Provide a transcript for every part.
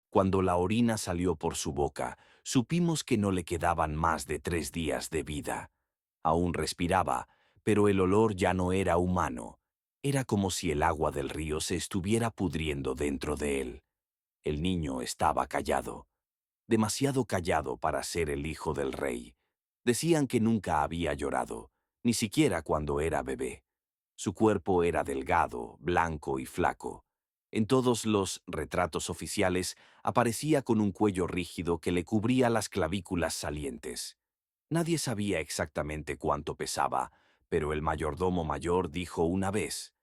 Cuando la orina salió por su boca, supimos que no le quedaban más de 3 días de vida. Aún respiraba, pero el olor ya no era humano. Era como si el agua del río se estuviera pudriendo dentro de él. El niño estaba callado, demasiado callado para ser el hijo del rey. Decían que nunca había llorado, ni siquiera cuando era bebé. Su cuerpo era delgado, blanco y flaco. En todos los retratos oficiales aparecía con un cuello rígido que le cubría las clavículas salientes. Nadie sabía exactamente cuánto pesaba, pero el mayordomo mayor dijo una vez: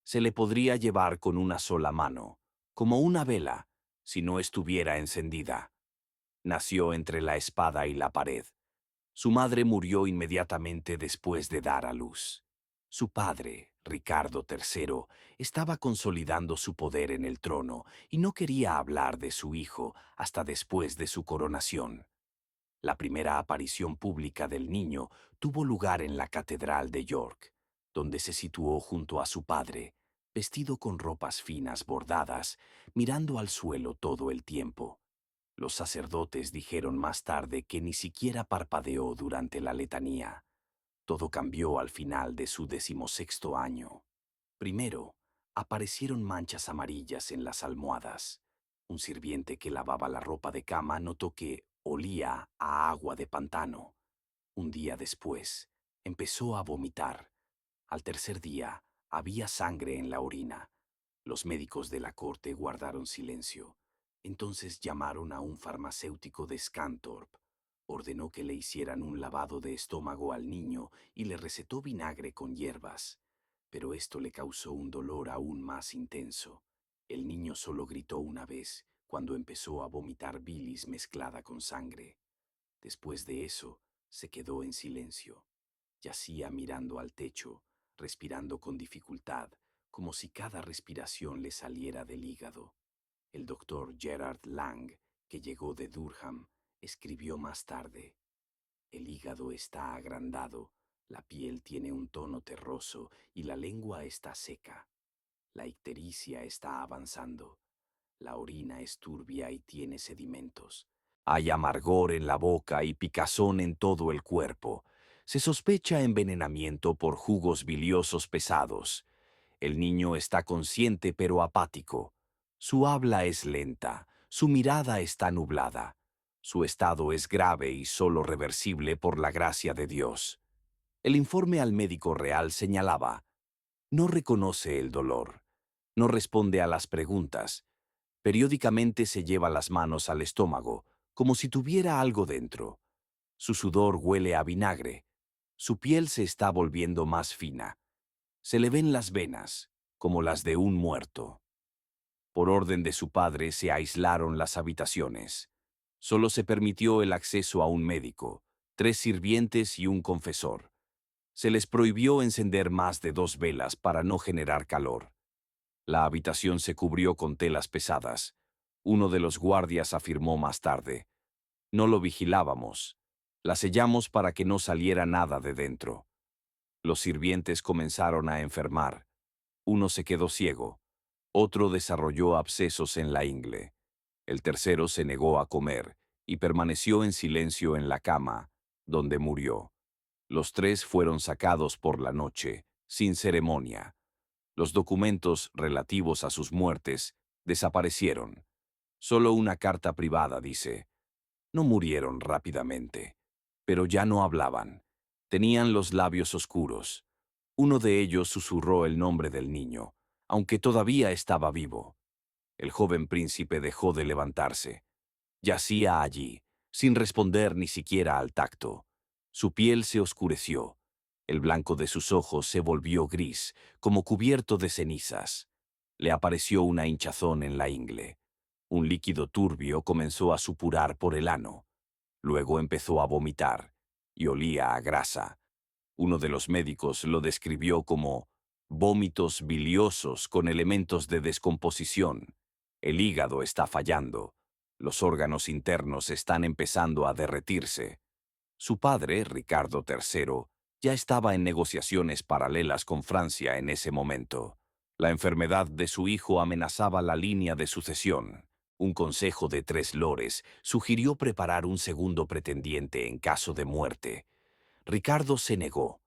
se le podría llevar con una sola mano, como una vela, si no estuviera encendida. Nació entre la espada y la pared. Su madre murió inmediatamente después de dar a luz. Su padre, Ricardo III, estaba consolidando su poder en el trono y no quería hablar de su hijo hasta después de su coronación. La primera aparición pública del niño tuvo lugar en la Catedral de York, donde se situó junto a su padre, vestido con ropas finas bordadas, mirando al suelo todo el tiempo. Los sacerdotes dijeron más tarde que ni siquiera parpadeó durante la letanía. Todo cambió al final de su 16º año. Primero, aparecieron manchas amarillas en las almohadas. Un sirviente que lavaba la ropa de cama notó que olía a agua de pantano. Un día después, empezó a vomitar. Al tercer día, había sangre en la orina. Los médicos de la corte guardaron silencio. Entonces llamaron a un farmacéutico de Scunthorpe. Ordenó que le hicieran un lavado de estómago al niño y le recetó vinagre con hierbas. Pero esto le causó un dolor aún más intenso. El niño solo gritó una vez, cuando empezó a vomitar bilis mezclada con sangre. Después de eso, se quedó en silencio. Yacía mirando al techo, respirando con dificultad, como si cada respiración le saliera del hígado. El doctor Gerard Lang, que llegó de Durham, escribió más tarde: el hígado está agrandado, la piel tiene un tono terroso y la lengua está seca. La ictericia está avanzando. La orina es turbia y tiene sedimentos. Hay amargor en la boca y picazón en todo el cuerpo. Se sospecha envenenamiento por jugos biliosos pesados. El niño está consciente pero apático. Su habla es lenta, su mirada está nublada. Su estado es grave y solo reversible por la gracia de Dios. El informe al médico real señalaba: no reconoce el dolor, no responde a las preguntas. Periódicamente se lleva las manos al estómago, como si tuviera algo dentro. Su sudor huele a vinagre. Su piel se está volviendo más fina. Se le ven las venas, como las de un muerto. Por orden de su padre se aislaron las habitaciones. Solo se permitió el acceso a un médico, 3 sirvientes y un confesor. Se les prohibió encender más de 2 velas para no generar calor. La habitación se cubrió con telas pesadas. Uno de los guardias afirmó más tarde: no lo vigilábamos. La sellamos para que no saliera nada de dentro. Los sirvientes comenzaron a enfermar. Uno se quedó ciego. Otro desarrolló abscesos en la ingle. El tercero se negó a comer y permaneció en silencio en la cama, donde murió. Los 3 fueron sacados por la noche, sin ceremonia. Los documentos relativos a sus muertes desaparecieron. Solo una carta privada dice: no murieron rápidamente, pero ya no hablaban. Tenían los labios oscuros. Uno de ellos susurró el nombre del niño, aunque todavía estaba vivo. El joven príncipe dejó de levantarse. Yacía allí, sin responder ni siquiera al tacto. Su piel se oscureció. El blanco de sus ojos se volvió gris, como cubierto de cenizas. Le apareció una hinchazón en la ingle. Un líquido turbio comenzó a supurar por el ano. Luego empezó a vomitar, y olía a grasa. Uno de los médicos lo describió como vómitos biliosos con elementos de descomposición. El hígado está fallando. Los órganos internos están empezando a derretirse. Su padre, Ricardo III, ya estaba en negociaciones paralelas con Francia en ese momento. La enfermedad de su hijo amenazaba la línea de sucesión. Un consejo de 3 lores sugirió preparar un segundo pretendiente en caso de muerte. Ricardo se negó.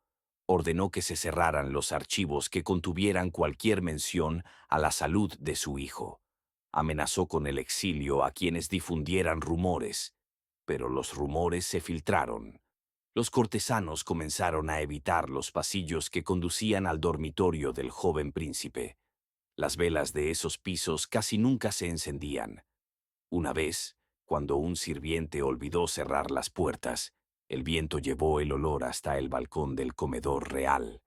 Ordenó que se cerraran los archivos que contuvieran cualquier mención a la salud de su hijo. Amenazó con el exilio a quienes difundieran rumores, pero los rumores se filtraron. Los cortesanos comenzaron a evitar los pasillos que conducían al dormitorio del joven príncipe. Las velas de esos pisos casi nunca se encendían. Una vez, cuando un sirviente olvidó cerrar las puertas, el viento llevó el olor hasta el balcón del comedor real.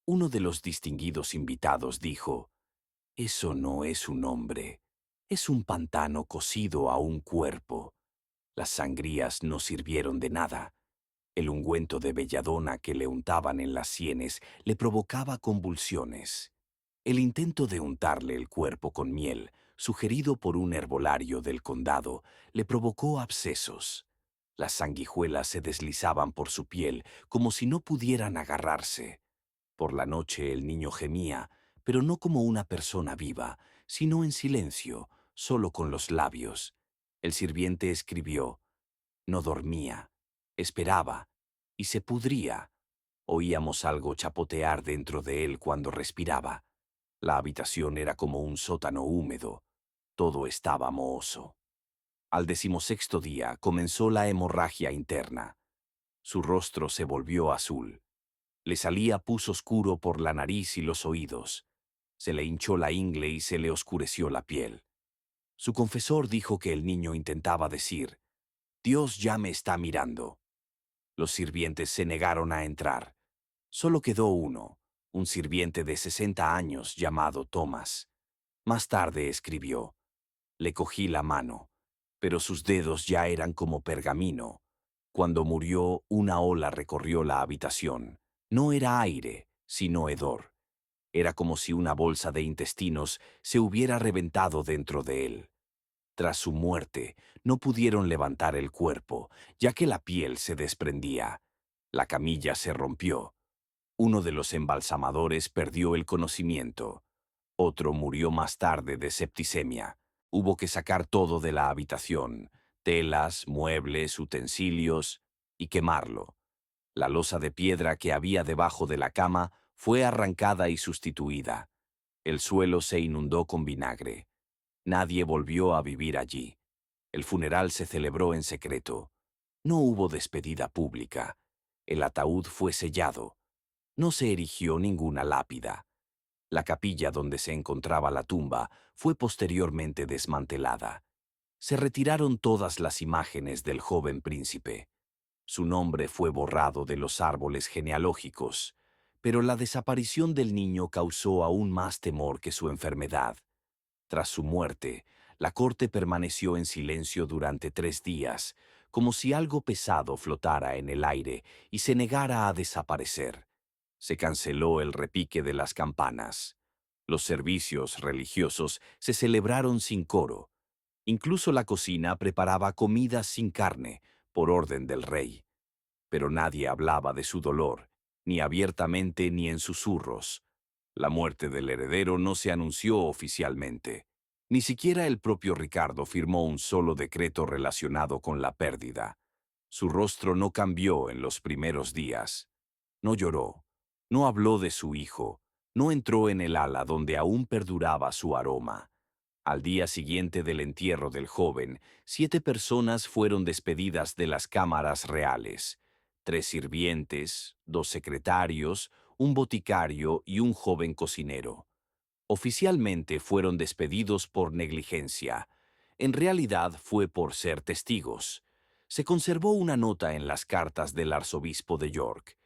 Uno de los distinguidos invitados dijo: «Eso no es un hombre, es un pantano cosido a un cuerpo». Las sangrías no sirvieron de nada. El ungüento de belladona que le untaban en las sienes le provocaba convulsiones. El intento de untarle el cuerpo con miel, sugerido por un herbolario del condado, le provocó abscesos. Las sanguijuelas se deslizaban por su piel como si no pudieran agarrarse. Por la noche el niño gemía, pero no como una persona viva, sino en silencio, solo con los labios. El sirviente escribió: «No dormía, esperaba, y se pudría». Oíamos algo chapotear dentro de él cuando respiraba. La habitación era como un sótano húmedo. Todo estaba mohoso. Al 16º día comenzó la hemorragia interna. Su rostro se volvió azul. Le salía pus oscuro por la nariz y los oídos. Se le hinchó la ingle y se le oscureció la piel. Su confesor dijo que el niño intentaba decir: «Dios ya me está mirando». Los sirvientes se negaron a entrar. Solo quedó uno, un sirviente de 60 años llamado Thomas. Más tarde escribió: «Le cogí la mano, pero sus dedos ya eran como pergamino. Cuando murió, una ola recorrió la habitación. No era aire, sino hedor. Era como si una bolsa de intestinos se hubiera reventado dentro de él». Tras su muerte, no pudieron levantar el cuerpo, ya que la piel se desprendía. La camilla se rompió. Uno de los embalsamadores perdió el conocimiento. Otro murió más tarde de septicemia. Hubo que sacar todo de la habitación: telas, muebles, utensilios, y quemarlo. La losa de piedra que había debajo de la cama fue arrancada y sustituida. El suelo se inundó con vinagre. Nadie volvió a vivir allí. El funeral se celebró en secreto. No hubo despedida pública. El ataúd fue sellado. No se erigió ninguna lápida. La capilla donde se encontraba la tumba fue posteriormente desmantelada. Se retiraron todas las imágenes del joven príncipe. Su nombre fue borrado de los árboles genealógicos, pero la desaparición del niño causó aún más temor que su enfermedad. Tras su muerte, la corte permaneció en silencio durante 3 días, como si algo pesado flotara en el aire y se negara a desaparecer. Se canceló el repique de las campanas. Los servicios religiosos se celebraron sin coro. Incluso la cocina preparaba comidas sin carne, por orden del rey. Pero nadie hablaba de su dolor, ni abiertamente ni en susurros. La muerte del heredero no se anunció oficialmente. Ni siquiera el propio Ricardo firmó un solo decreto relacionado con la pérdida. Su rostro no cambió en los primeros días. No lloró, no habló de su hijo, no entró en el ala donde aún perduraba su aroma. Al día siguiente del entierro del joven, 7 personas fueron despedidas de las cámaras reales: 3 sirvientes, 2 secretarios, un boticario y un joven cocinero. Oficialmente fueron despedidos por negligencia. En realidad fue por ser testigos. Se conservó una nota en las cartas del arzobispo de York: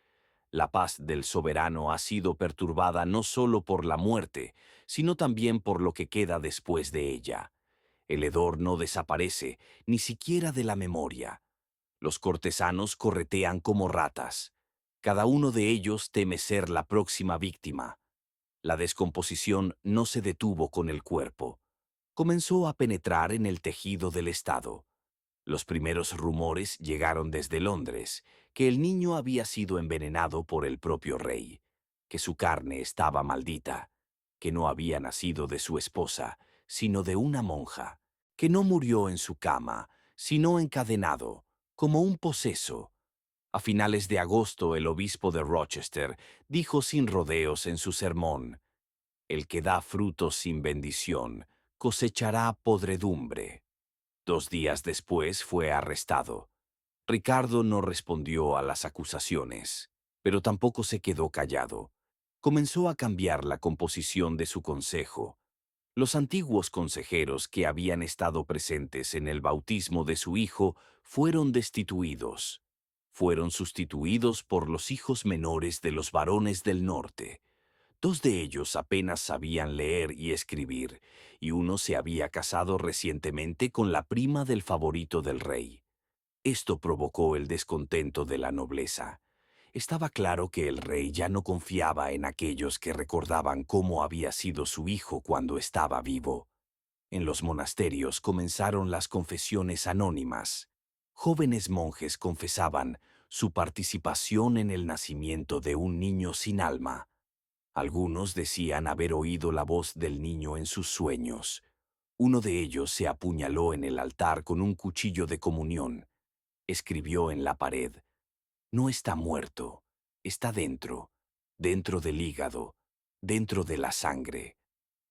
«La paz del soberano ha sido perturbada no solo por la muerte, sino también por lo que queda después de ella. El hedor no desaparece, ni siquiera de la memoria. Los cortesanos corretean como ratas. Cada uno de ellos teme ser la próxima víctima. La descomposición no se detuvo con el cuerpo. Comenzó a penetrar en el tejido del Estado. Los primeros rumores llegaron desde Londres, que el niño había sido envenenado por el propio rey, que su carne estaba maldita, que no había nacido de su esposa, sino de una monja, que no murió en su cama, sino encadenado, como un poseso. A finales de agosto, el obispo de Rochester dijo sin rodeos en su sermón: «El que da frutos sin bendición, cosechará podredumbre». 2 días después fue arrestado. Ricardo no respondió a las acusaciones, pero tampoco se quedó callado. Comenzó a cambiar la composición de su consejo. Los antiguos consejeros que habían estado presentes en el bautismo de su hijo fueron destituidos. Fueron sustituidos por los hijos menores de los varones del norte. 2 de ellos apenas sabían leer y escribir, y uno se había casado recientemente con la prima del favorito del rey. Esto provocó el descontento de la nobleza. Estaba claro que el rey ya no confiaba en aquellos que recordaban cómo había sido su hijo cuando estaba vivo. En los monasterios comenzaron las confesiones anónimas. Jóvenes monjes confesaban su participación en el nacimiento de un niño sin alma. Algunos decían haber oído la voz del niño en sus sueños. Uno de ellos se apuñaló en el altar con un cuchillo de comunión. Escribió en la pared: «No está muerto, está dentro, dentro del hígado, dentro de la sangre».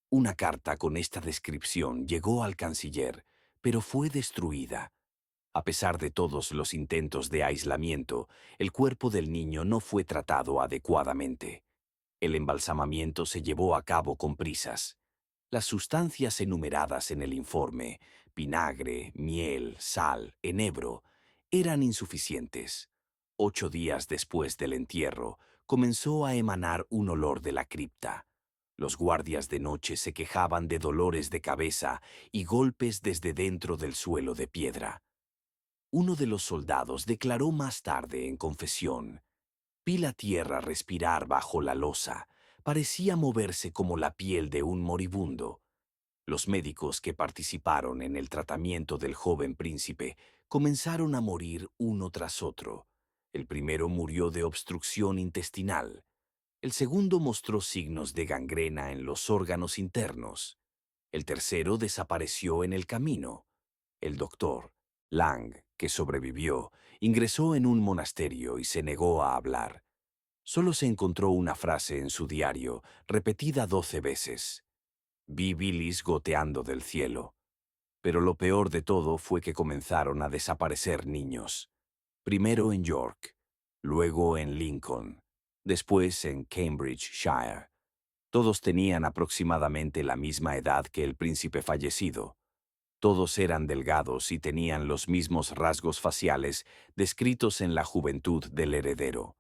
Una carta con esta descripción llegó al canciller, pero fue destruida. A pesar de todos los intentos de aislamiento, el cuerpo del niño no fue tratado adecuadamente. El embalsamamiento se llevó a cabo con prisas. Las sustancias enumeradas en el informe, vinagre, miel, sal, enebro, eran insuficientes. 8 días después del entierro, comenzó a emanar un olor de la cripta. Los guardias de noche se quejaban de dolores de cabeza y golpes desde dentro del suelo de piedra. Uno de los soldados declaró más tarde en confesión: «Vi la tierra respirar bajo la losa, parecía moverse como la piel de un moribundo». Los médicos que participaron en el tratamiento del joven príncipe comenzaron a morir uno tras otro. El primero murió de obstrucción intestinal. El segundo mostró signos de gangrena en los órganos internos. El tercero desapareció en el camino. El doctor Lang, que sobrevivió, ingresó en un monasterio y se negó a hablar. Solo se encontró una frase en su diario, repetida 12 veces: «Vi bilis goteando del cielo». Pero lo peor de todo fue que comenzaron a desaparecer niños. Primero en York, luego en Lincoln, después en Cambridgeshire. Todos tenían aproximadamente la misma edad que el príncipe fallecido. Todos eran delgados y tenían los mismos rasgos faciales descritos en la juventud del heredero.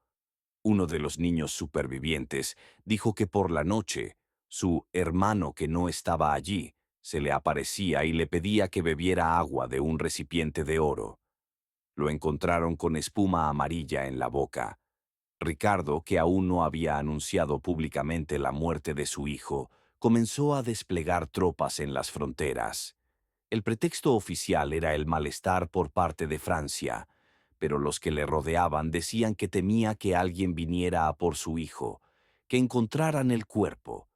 Uno de los niños supervivientes dijo que por la noche, su hermano que no estaba allí se le aparecía y le pedía que bebiera agua de un recipiente de oro. Lo encontraron con espuma amarilla en la boca. Ricardo, que aún no había anunciado públicamente la muerte de su hijo, comenzó a desplegar tropas en las fronteras. El pretexto oficial era el malestar por parte de Francia, pero los que le rodeaban decían que temía que alguien viniera a por su hijo, que encontraran el cuerpo,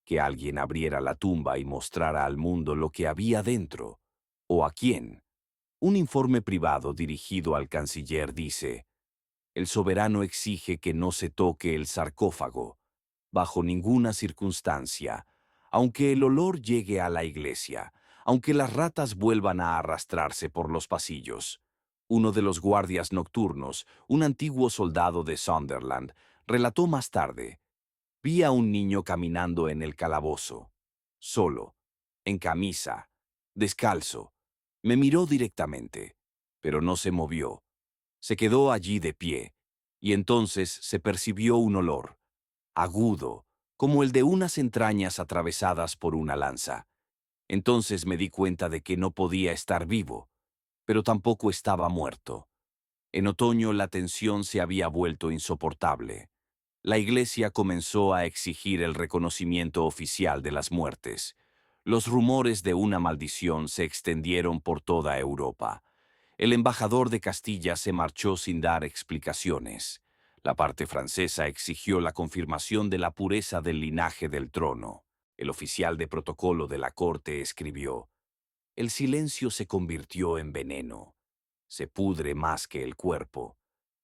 que alguien abriera la tumba y mostrara al mundo lo que había dentro. ¿O a quién? Un informe privado dirigido al canciller dice: «El soberano exige que no se toque el sarcófago, bajo ninguna circunstancia, aunque el olor llegue a la iglesia, aunque las ratas vuelvan a arrastrarse por los pasillos». Uno de los guardias nocturnos, un antiguo soldado de Sunderland, relató más tarde: «Vi a un niño caminando en el calabozo, solo, en camisa, descalzo. Me miró directamente, pero no se movió. Se quedó allí de pie, y entonces se percibió un olor, agudo, como el de unas entrañas atravesadas por una lanza. Entonces me di cuenta de que no podía estar vivo, pero tampoco estaba muerto». En otoño la tensión se había vuelto insoportable. La Iglesia comenzó a exigir el reconocimiento oficial de las muertes. Los rumores de una maldición se extendieron por toda Europa. El embajador de Castilla se marchó sin dar explicaciones. La parte francesa exigió la confirmación de la pureza del linaje del trono. El oficial de protocolo de la corte escribió: El silencio se convirtió en veneno. Se pudre más que el cuerpo.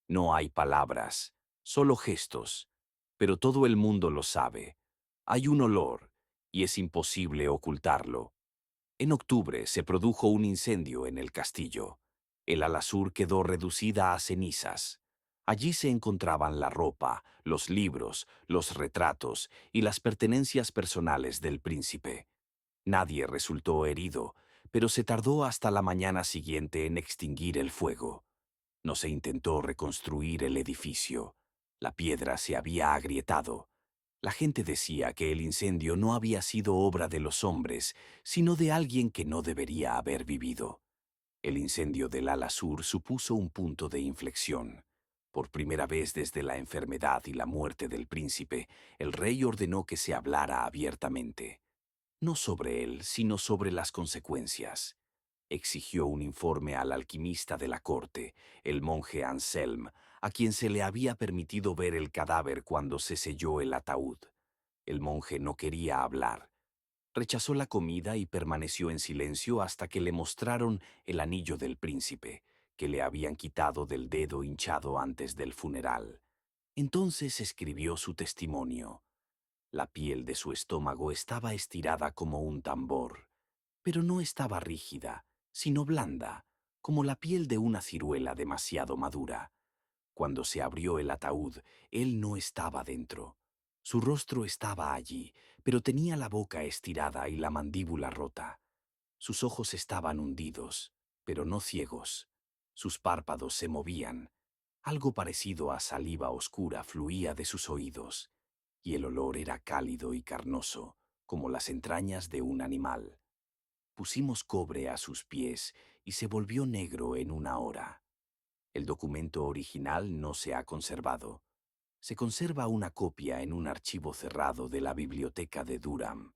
No hay palabras, solo gestos, pero todo el mundo lo sabe. Hay un olor, y es imposible ocultarlo. En octubre se produjo un incendio en el castillo. El alasur quedó reducida a cenizas. Allí se encontraban la ropa, los libros, los retratos y las pertenencias personales del príncipe. Nadie resultó herido, pero se tardó hasta la mañana siguiente en extinguir el fuego. No se intentó reconstruir el edificio. La piedra se había agrietado. La gente decía que el incendio no había sido obra de los hombres, sino de alguien que no debería haber vivido. El incendio del ala sur supuso un punto de inflexión. Por primera vez desde la enfermedad y la muerte del príncipe, el rey ordenó que se hablara abiertamente. No sobre él, sino sobre las consecuencias. Exigió un informe al alquimista de la corte, el monje Anselm, a quien se le había permitido ver el cadáver cuando se selló el ataúd. El monje no quería hablar. Rechazó la comida y permaneció en silencio hasta que le mostraron el anillo del príncipe, que le habían quitado del dedo hinchado antes del funeral. Entonces escribió su testimonio. La piel de su estómago estaba estirada como un tambor, pero no estaba rígida, sino blanda, como la piel de una ciruela demasiado madura. Cuando se abrió el ataúd, él no estaba dentro. Su rostro estaba allí, pero tenía la boca estirada y la mandíbula rota. Sus ojos estaban hundidos, pero no ciegos. Sus párpados se movían. Algo parecido a saliva oscura fluía de sus oídos, y el olor era cálido y carnoso, como las entrañas de un animal. Pusimos cobre a sus pies y se volvió negro en una hora. El documento original no se ha conservado. Se conserva una copia en un archivo cerrado de la biblioteca de Durham.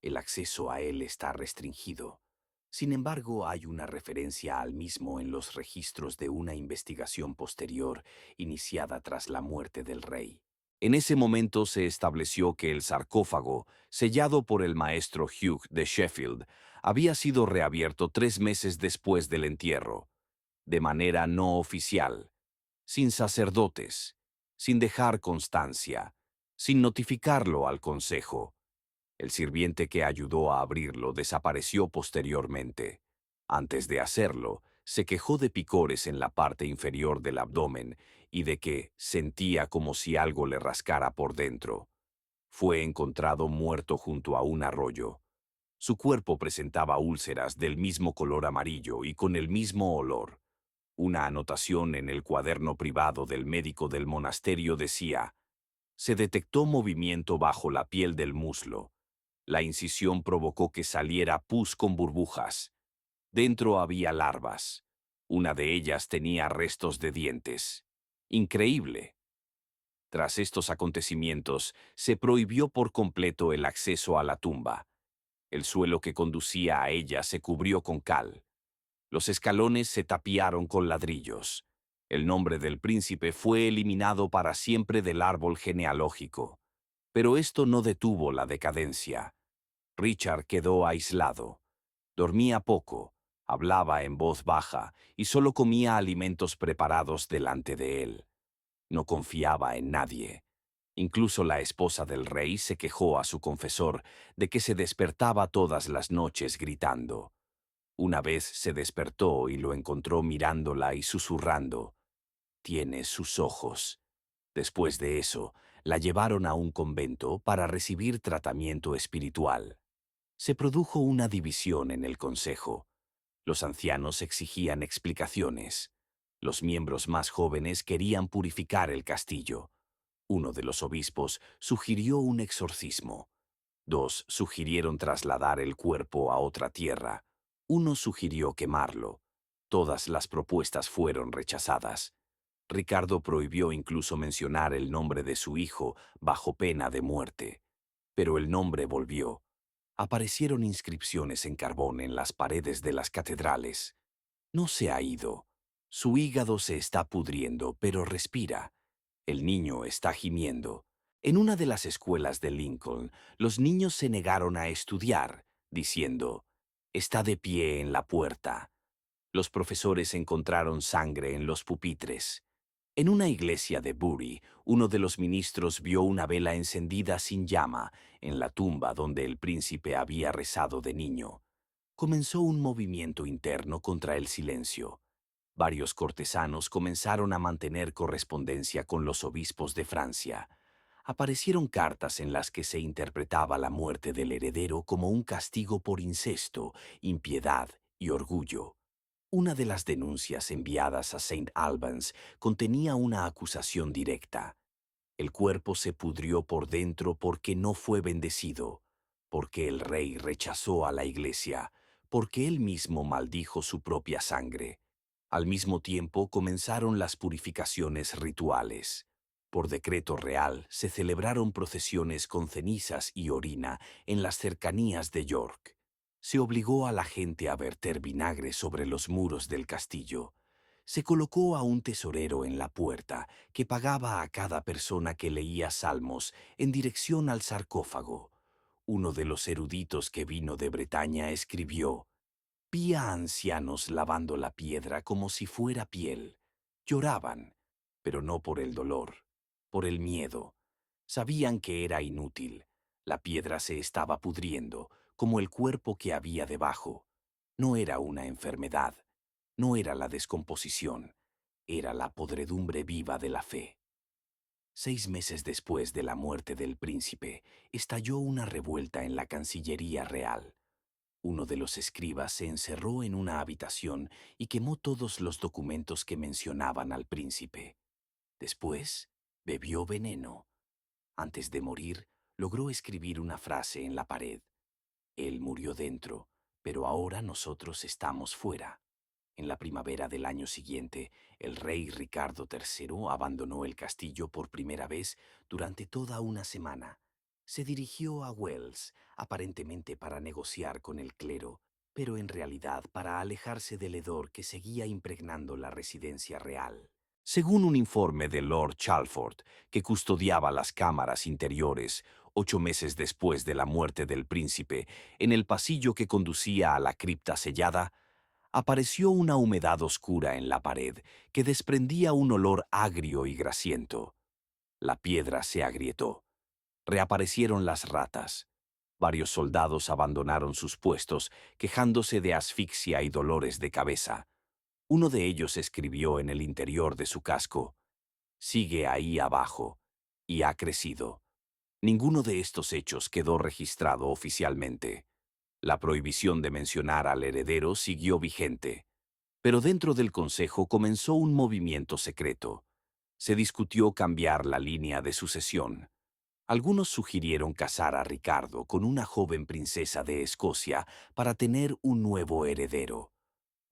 El acceso a él está restringido. Sin embargo, hay una referencia al mismo en los registros de una investigación posterior iniciada tras la muerte del rey. En ese momento se estableció que el sarcófago, sellado por el maestro Hugh de Sheffield, había sido reabierto 3 meses después del entierro, de manera no oficial, sin sacerdotes, sin dejar constancia, sin notificarlo al consejo. El sirviente que ayudó a abrirlo desapareció posteriormente. Antes de hacerlo, se quejó de picores en la parte inferior del abdomen y de que sentía como si algo le rascara por dentro. Fue encontrado muerto junto a un arroyo. Su cuerpo presentaba úlceras del mismo color amarillo y con el mismo olor. Una anotación en el cuaderno privado del médico del monasterio decía: se detectó movimiento bajo la piel del muslo. La incisión provocó que saliera pus con burbujas. Dentro había larvas. Una de ellas tenía restos de dientes. Increíble. Tras estos acontecimientos, se prohibió por completo el acceso a la tumba. El suelo que conducía a ella se cubrió con cal. Los escalones se tapiaron con ladrillos. El nombre del príncipe fue eliminado para siempre del árbol genealógico. Pero esto no detuvo la decadencia. Richard quedó aislado. Dormía poco, hablaba en voz baja y solo comía alimentos preparados delante de él. No confiaba en nadie. Incluso la esposa del rey se quejó a su confesor de que se despertaba todas las noches gritando. Una vez se despertó y lo encontró mirándola y susurrando: «Tiene sus ojos». Después de eso, la llevaron a un convento para recibir tratamiento espiritual. Se produjo una división en el consejo. Los ancianos exigían explicaciones. Los miembros más jóvenes querían purificar el castillo. Uno de los obispos sugirió un exorcismo. Dos sugirieron trasladar el cuerpo a otra tierra. Uno sugirió quemarlo. Todas las propuestas fueron rechazadas. Ricardo prohibió incluso mencionar el nombre de su hijo bajo pena de muerte. Pero el nombre volvió. Aparecieron inscripciones en carbón en las paredes de las catedrales. No se ha ido. Su hígado se está pudriendo, pero respira. El niño está gimiendo. En una de las escuelas de Lincoln, los niños se negaron a estudiar, diciendo: Está de pie en la puerta. Los profesores encontraron sangre en los pupitres. En una iglesia de Bury, uno de los ministros vio una vela encendida sin llama en la tumba donde el príncipe había rezado de niño. Comenzó un movimiento interno contra el silencio. Varios cortesanos comenzaron a mantener correspondencia con los obispos de Francia. Aparecieron cartas en las que se interpretaba la muerte del heredero como un castigo por incesto, impiedad y orgullo. Una de las denuncias enviadas a Saint Albans contenía una acusación directa. El cuerpo se pudrió por dentro porque no fue bendecido, porque el rey rechazó a la iglesia, porque él mismo maldijo su propia sangre. Al mismo tiempo comenzaron las purificaciones rituales. Por decreto real se celebraron procesiones con cenizas y orina en las cercanías de York. Se obligó a la gente a verter vinagre sobre los muros del castillo. Se colocó a un tesorero en la puerta que pagaba a cada persona que leía salmos en dirección al sarcófago. Uno de los eruditos que vino de Bretaña escribió: vi a ancianos lavando la piedra como si fuera piel. Lloraban, pero no por el dolor, por el miedo. Sabían que era inútil. La piedra se estaba pudriendo, como el cuerpo que había debajo. No era una enfermedad, no era la descomposición, era la podredumbre viva de la fe. 6 meses después de la muerte del príncipe, estalló una revuelta en la Cancillería Real. Uno de los escribas se encerró en una habitación y quemó todos los documentos que mencionaban al príncipe. Después, bebió veneno. Antes de morir, logró escribir una frase en la pared. Él murió dentro, pero ahora nosotros estamos fuera. En la primavera del año siguiente, el rey Ricardo III abandonó el castillo por primera vez durante toda una semana. Se dirigió a Wells, aparentemente para negociar con el clero, pero en realidad para alejarse del hedor que seguía impregnando la residencia real. Según un informe de Lord Chalford, que custodiaba las cámaras interiores, 8 meses después de la muerte del príncipe, en el pasillo que conducía a la cripta sellada, apareció una humedad oscura en la pared que desprendía un olor agrio y grasiento. La piedra se agrietó. Reaparecieron las ratas. Varios soldados abandonaron sus puestos, quejándose de asfixia y dolores de cabeza. Uno de ellos escribió en el interior de su casco: sigue ahí abajo, y ha crecido. Ninguno de estos hechos quedó registrado oficialmente. La prohibición de mencionar al heredero siguió vigente. Pero dentro del consejo comenzó un movimiento secreto. Se discutió cambiar la línea de sucesión. Algunos sugirieron casar a Ricardo con una joven princesa de Escocia para tener un nuevo heredero.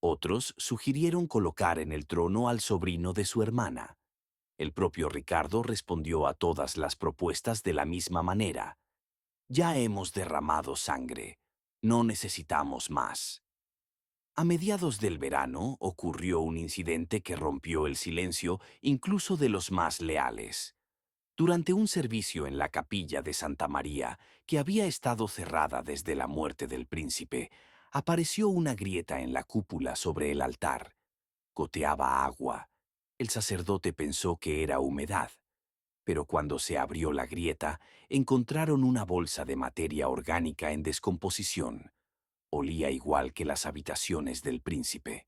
Otros sugirieron colocar en el trono al sobrino de su hermana. El propio Ricardo respondió a todas las propuestas de la misma manera. Ya hemos derramado sangre. No necesitamos más. A mediados del verano ocurrió un incidente que rompió el silencio incluso de los más leales. Durante un servicio en la capilla de Santa María, que había estado cerrada desde la muerte del príncipe, apareció una grieta en la cúpula sobre el altar. Goteaba agua. El sacerdote pensó que era humedad, pero cuando se abrió la grieta, encontraron una bolsa de materia orgánica en descomposición. Olía igual que las habitaciones del príncipe.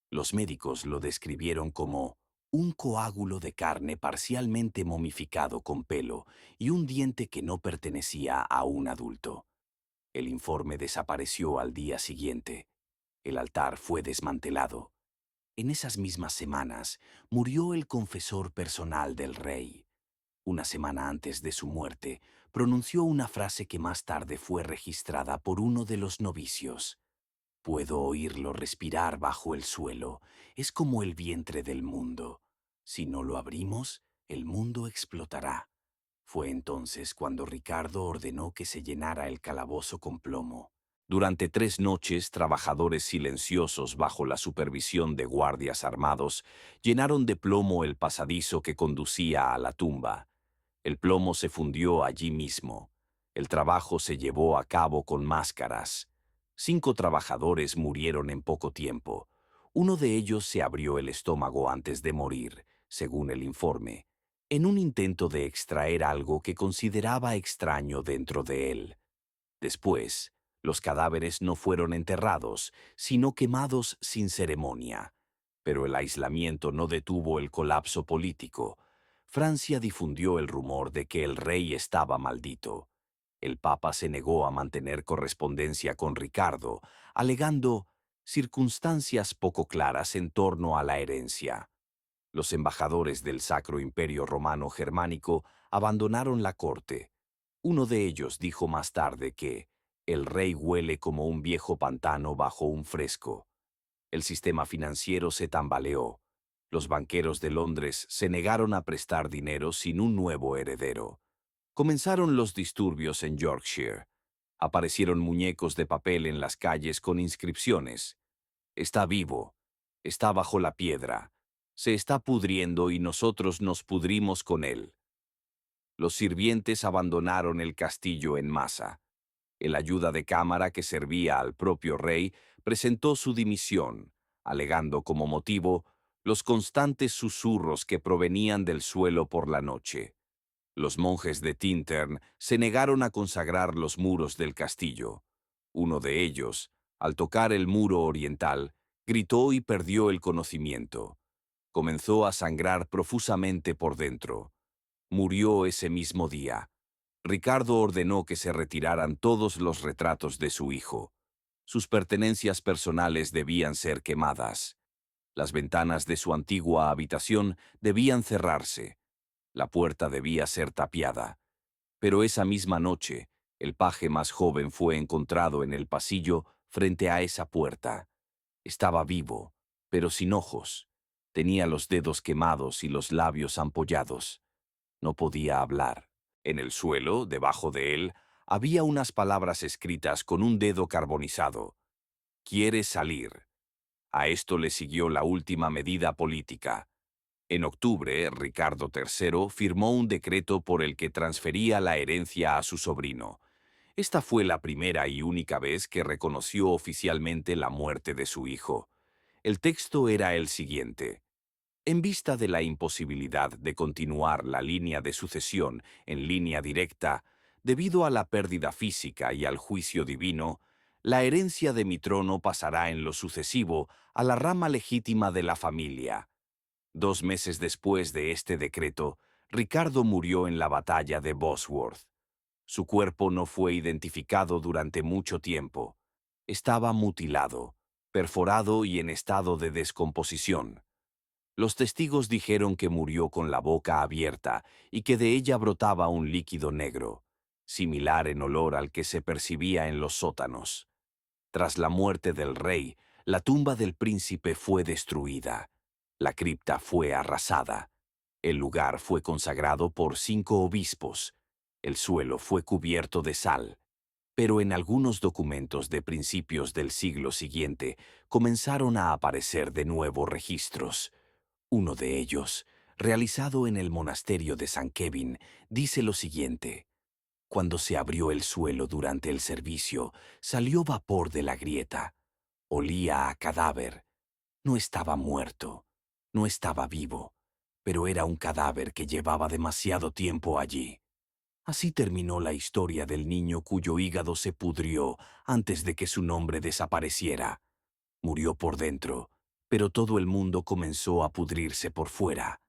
Los médicos lo describieron como un coágulo de carne parcialmente momificado con pelo y un diente que no pertenecía a un adulto. El informe desapareció al día siguiente. El altar fue desmantelado. En esas mismas semanas murió el confesor personal del rey. Una semana antes de su muerte, pronunció una frase que más tarde fue registrada por uno de los novicios. Puedo oírlo respirar bajo el suelo. Es como el vientre del mundo. Si no lo abrimos, el mundo explotará. Fue entonces cuando Ricardo ordenó que se llenara el calabozo con plomo. Durante 3 noches, trabajadores silenciosos bajo la supervisión de guardias armados llenaron de plomo el pasadizo que conducía a la tumba. El plomo se fundió allí mismo. El trabajo se llevó a cabo con máscaras. 5 trabajadores murieron en poco tiempo. Uno de ellos se abrió el estómago antes de morir, según el informe, en un intento de extraer algo que consideraba extraño dentro de él. Después, los cadáveres no fueron enterrados, sino quemados sin ceremonia. Pero el aislamiento no detuvo el colapso político. Francia difundió el rumor de que el rey estaba maldito. El Papa se negó a mantener correspondencia con Ricardo, alegando circunstancias poco claras en torno a la herencia. Los embajadores del Sacro Imperio Romano Germánico abandonaron la corte. Uno de ellos dijo más tarde que el rey huele como un viejo pantano bajo un fresco. El sistema financiero se tambaleó. Los banqueros de Londres se negaron a prestar dinero sin un nuevo heredero. Comenzaron los disturbios en Yorkshire. Aparecieron muñecos de papel en las calles con inscripciones. Está vivo. Está bajo la piedra. Se está pudriendo y nosotros nos pudrimos con él. Los sirvientes abandonaron el castillo en masa. El ayuda de cámara que servía al propio rey presentó su dimisión, alegando como motivo los constantes susurros que provenían del suelo por la noche. Los monjes de Tintern se negaron a consagrar los muros del castillo. Uno de ellos, al tocar el muro oriental, gritó y perdió el conocimiento. Comenzó a sangrar profusamente por dentro. Murió ese mismo día. Ricardo ordenó que se retiraran todos los retratos de su hijo. Sus pertenencias personales debían ser quemadas. Las ventanas de su antigua habitación debían cerrarse. La puerta debía ser tapiada. Pero esa misma noche, el paje más joven fue encontrado en el pasillo frente a esa puerta. Estaba vivo, pero sin ojos. Tenía los dedos quemados y los labios ampollados. No podía hablar. En el suelo, debajo de él, había unas palabras escritas con un dedo carbonizado. «Quiere salir». A esto le siguió la última medida política. En octubre, Ricardo III firmó un decreto por el que transfería la herencia a su sobrino. Esta fue la primera y única vez que reconoció oficialmente la muerte de su hijo. El texto era el siguiente. En vista de la imposibilidad de continuar la línea de sucesión en línea directa, debido a la pérdida física y al juicio divino, la herencia de mi trono pasará en lo sucesivo a la rama legítima de la familia. 2 meses después de este decreto, Ricardo murió en la batalla de Bosworth. Su cuerpo no fue identificado durante mucho tiempo. Estaba mutilado, perforado y en estado de descomposición. Los testigos dijeron que murió con la boca abierta y que de ella brotaba un líquido negro, similar en olor al que se percibía en los sótanos. Tras la muerte del rey, la tumba del príncipe fue destruida. La cripta fue arrasada. El lugar fue consagrado por 5 obispos. El suelo fue cubierto de sal. Pero en algunos documentos de principios del siglo siguiente comenzaron a aparecer de nuevo registros. Uno de ellos, realizado en el monasterio de San Kevin, dice lo siguiente. Cuando se abrió el suelo durante el servicio, salió vapor de la grieta. Olía a cadáver. No estaba muerto, no estaba vivo, pero era un cadáver que llevaba demasiado tiempo allí. Así terminó la historia del niño cuyo hígado se pudrió antes de que su nombre desapareciera. Murió por dentro, pero todo el mundo comenzó a pudrirse por fuera.